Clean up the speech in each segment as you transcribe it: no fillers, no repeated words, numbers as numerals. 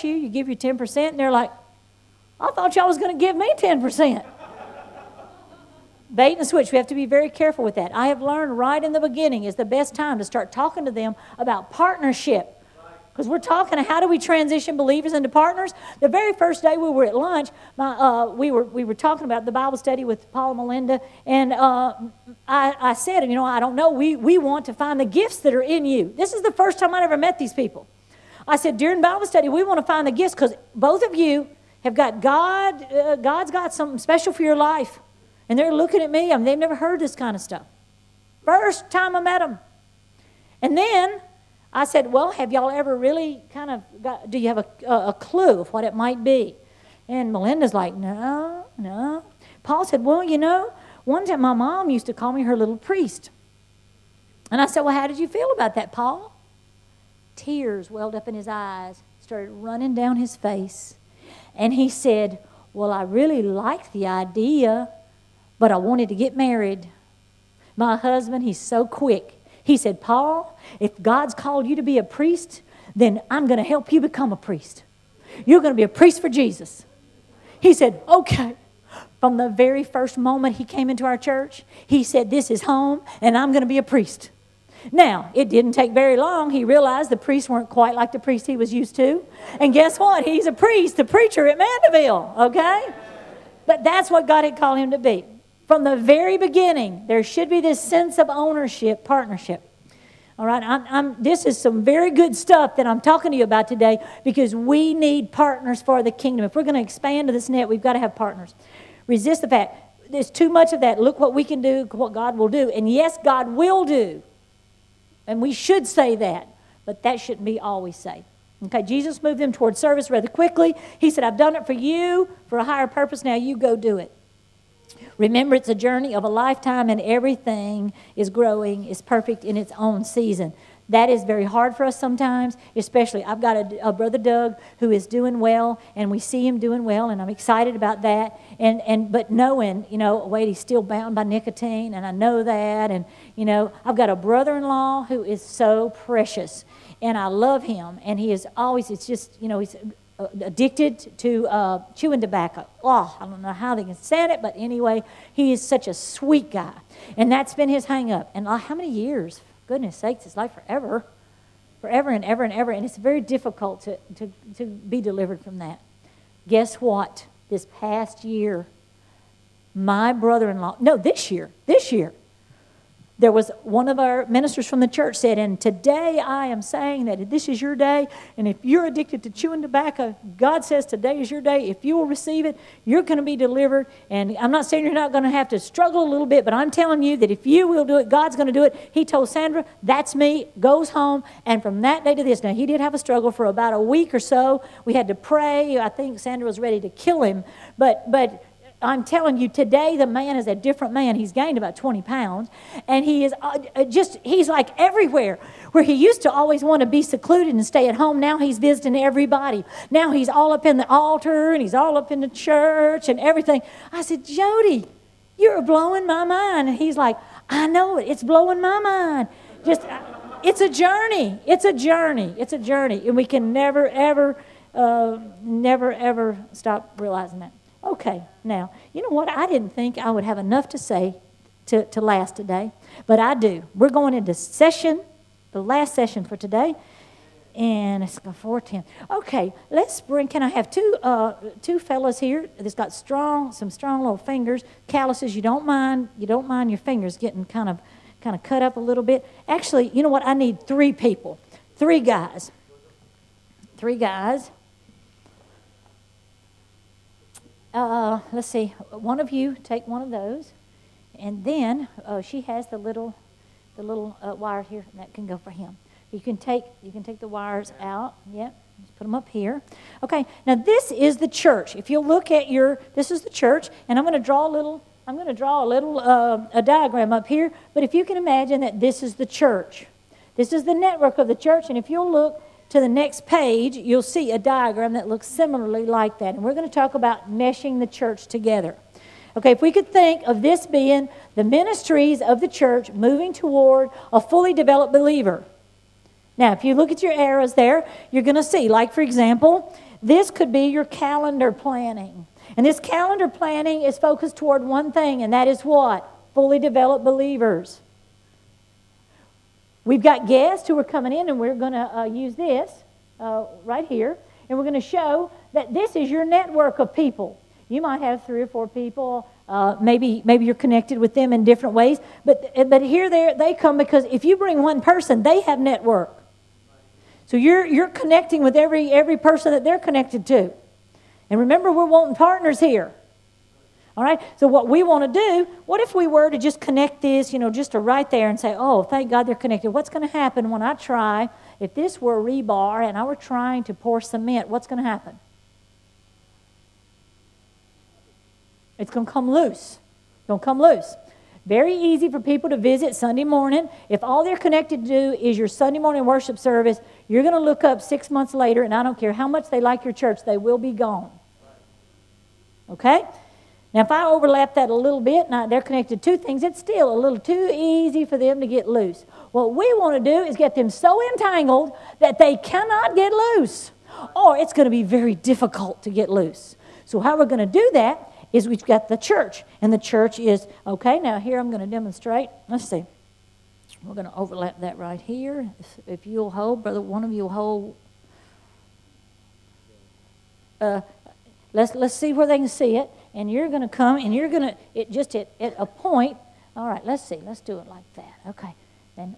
bless you. You give you 10%. And they're like, I thought y'all was going to give me 10%. Bait and switch. We have to be very careful with that. I have learned right in the beginning is the best time to start talking to them about partnership. Because we're talking, how do we transition believers into partners? The very first day we were at lunch, we were talking about the Bible study with Paul and Melinda, and I said, I don't know, we want to find the gifts that are in you. This is the first time I ever met these people. I said, during Bible study, we want to find the gifts because both of you have got God's got something special for your life. And they're looking at me. They've never heard this kind of stuff. First time I met them. And then I said, well, have y'all ever really do you have a clue of what it might be? And Melinda's like, no. Paul said, well, one time my mom used to call me her little priest. And I said, well, how did you feel about that, Paul? Tears welled up in his eyes, started running down his face. And he said, well, I really liked the idea, but I wanted to get married. My husband, he's so quick. He said, Paul, if God's called you to be a priest, then I'm going to help you become a priest. You're going to be a priest for Jesus. He said, okay. From the very first moment he came into our church, he said, this is home, and I'm going to be a priest. Now, it didn't take very long. He realized the priests weren't quite like the priest he was used to. And guess what? He's a priest, the preacher at Mandeville, okay? But that's what God had called him to be. From the very beginning, there should be this sense of ownership, partnership. All right, this is some very good stuff that I'm talking to you about today because we need partners for the kingdom. If we're going to expand to this net, we've got to have partners. Resist the fact. There's too much of that. Look what we can do, what God will do. And yes, God will do. And we should say that. But that shouldn't be all we say. Okay, Jesus moved them toward service rather quickly. He said, I've done it for you for a higher purpose. Now you go do it. Remember, it's a journey of a lifetime, and everything is growing, is perfect in its own season. That is very hard for us sometimes, especially I've got a brother Doug who is doing well, and we see him doing well, and I'm excited about that. But knowing, wait, he's still bound by nicotine, and I know that. And, I've got a brother-in-law who is so precious, and I love him, and he is always, it's just, he's addicted to chewing tobacco. Oh, I don't know how they can stand it, but anyway, he is such a sweet guy. And that's been his hang-up. And how many years? Goodness sakes, it's like forever. Forever and ever and ever. And it's very difficult to be delivered from that. Guess what? This past year, my brother-in-law, this year, there was one of our ministers from the church said, and today I am saying that this is your day, and if you're addicted to chewing tobacco, God says today is your day. If you will receive it, you're going to be delivered. And I'm not saying you're not going to have to struggle a little bit, but I'm telling you that if you will do it, God's going to do it. He told Sandra, that's me, goes home, and from that day to this, now he did have a struggle for about a week or so. We had to pray. I think Sandra was ready to kill him, but I'm telling you, today the man is a different man. He's gained about 20 pounds. And he is he's like everywhere. Where he used to always want to be secluded and stay at home, now he's visiting everybody. Now he's all up in the altar and he's all up in the church and everything. I said, Jody, you're blowing my mind. And he's like, I know it. It's blowing my mind. It's a journey. It's a journey. It's a journey. And we can never, ever stop realizing that. Okay, now, you know what? I didn't think I would have enough to say to last today, but I do. We're going into the last session for today, and it's 4:10. Okay, can I have two fellas here that's got some strong little fingers, calluses. You don't mind your fingers getting kind of cut up a little bit. Actually, you know what? I need 3 people, 3 guys. 3 guys. Let's see. One of you take one of those, and then she has the little wire here that can go for him. You can take the wires out. Yep. Just put them up here. Okay. Now this is the church. If you look at this is the church, and I'm going to draw a diagram up here. But if you can imagine that this is the church, this is the network of the church, and if you'll look to the next page, you'll see a diagram that looks similarly like that. And we're going to talk about meshing the church together. Okay, if we could think of this being the ministries of the church moving toward a fully developed believer. Now, if you look at your arrows there, you're going to see, like, for example, this could be your calendar planning. And this calendar planning is focused toward one thing, and that is what? Fully developed believers. We've got guests who are coming in, and we're going to use this right here, and we're going to show that this is your network of people. You might have 3 or 4 people. Maybe you're connected with them in different ways. But here they come because if you bring one person, they have network. So you're connecting with every person that they're connected to. And remember, we're wanting partners here. All right? So what we want to do, what if we were to just connect this, just to right there and say, oh, thank God they're connected. What's going to happen when I try, if this were rebar and I were trying to pour cement, what's going to happen? It's going to come loose. It's going to come loose. Very easy for people to visit Sunday morning. If all they're connected to do is your Sunday morning worship service, you're going to look up 6 months later, and I don't care how much they like your church, they will be gone. Okay? Now, if I overlap that a little bit, and they're connected to 2 things, it's still a little too easy for them to get loose. What we want to do is get them so entangled that they cannot get loose, or it's going to be very difficult to get loose. So how we're going to do that is we've got the church, and the church is, okay, now here I'm going to demonstrate. Let's see. We're going to overlap that right here. If you'll hold, brother, one of you will hold. Let's see where they can see it. And you're going to come, and you're going to, just at a point. All right, let's see. Let's do it like that. Okay. Then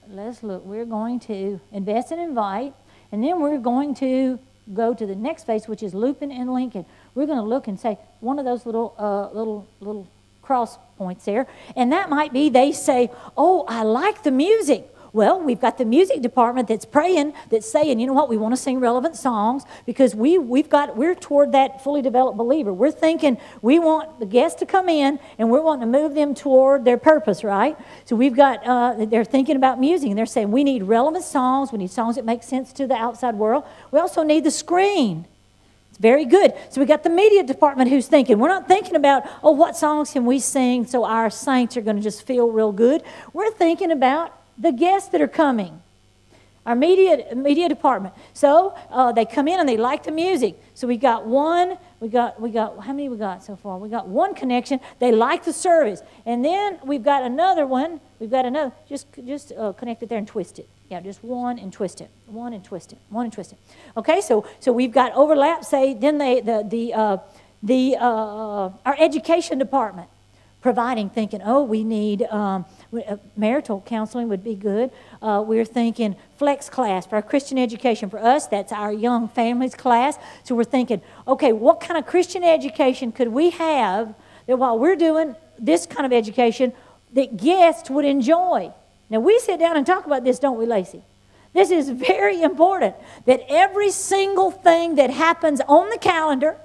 let's look. We're going to invest and invite, and then we're going to go to the next phase, which is looping and linking. We're going to look and say one of those little cross points there, and that might be they say, oh, I like the music. Well, we've got the music department that's praying, that's saying, you know what, we want to sing relevant songs because we're toward that fully developed believer. We're thinking we want the guests to come in and we're wanting to move them toward their purpose, right? So we've got, they're thinking about music and they're saying we need relevant songs. We need songs that make sense to the outside world. We also need the screen. It's very good. So we got the media department who's thinking. We're not thinking about, oh, what songs can we sing so our saints are going to just feel real good. We're thinking about the guests that are coming, our media department. So they come in and they like the music. So we got one. We got how many we got so far? We got one connection. They like the service, and then we've got another one. We've got another. Just connect it there and twist it. Yeah, just one and twist it. One and twist it. One and twist it. Okay, so we've got overlap. Say then our education department. Providing, thinking, oh, we need marital counseling would be good. We're thinking flex class for our Christian education. For us, that's our young families class. So we're thinking, okay, what kind of Christian education could we have that while we're doing this kind of education that guests would enjoy? Now, we sit down and talk about this, don't we, Lacey? This is very important, that every single thing that happens on the calendar,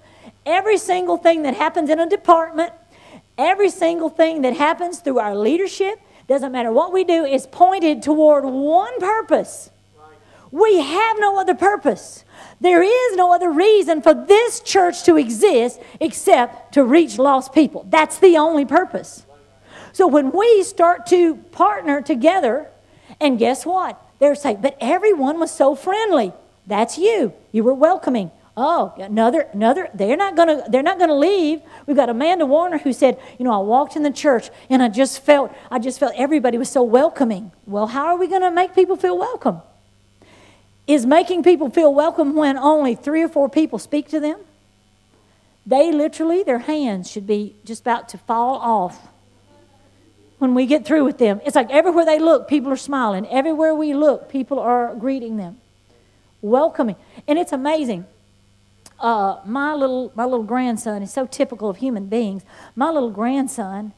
every single thing that happens in a department, every single thing that happens through our leadership, doesn't matter what we do, is pointed toward one purpose. Right. We have no other purpose. There is no other reason for this church to exist except to reach lost people. That's the only purpose. So when we start to partner together, and guess what? They're saying, but everyone was so friendly. That's you. You were welcoming. Oh, another. They're not gonna leave. We've got Amanda Warner who said, I walked in the church and I just felt everybody was so welcoming. Well, how are we going to make people feel welcome? Is making people feel welcome when only 3 or 4 people speak to them? They literally, their hands should be just about to fall off when we get through with them. It's like everywhere they look, people are smiling. Everywhere we look, people are greeting them, welcoming, and it's amazing. My little grandson is so typical of human beings. My little grandson,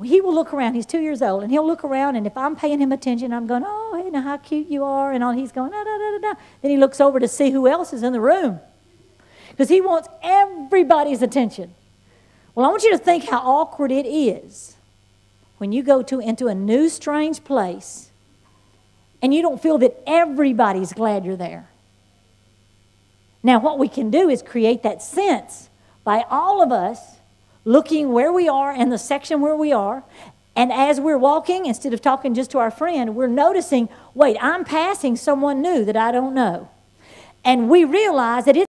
he will look around. He's 2 years old, and he'll look around, and if I'm paying him attention, I'm going, oh, hey, now how cute you are, and all. He's going, da, da, da, da, da. Then he looks over to see who else is in the room because he wants everybody's attention. Well, I want you to think how awkward it is when you go into a new, strange place, and you don't feel that everybody's glad you're there. Now, what we can do is create that sense by all of us looking where we are in the section where we are And as we're walking, instead of talking just to our friend, we're noticing, wait, I'm passing someone new that I don't know. And we realize that it's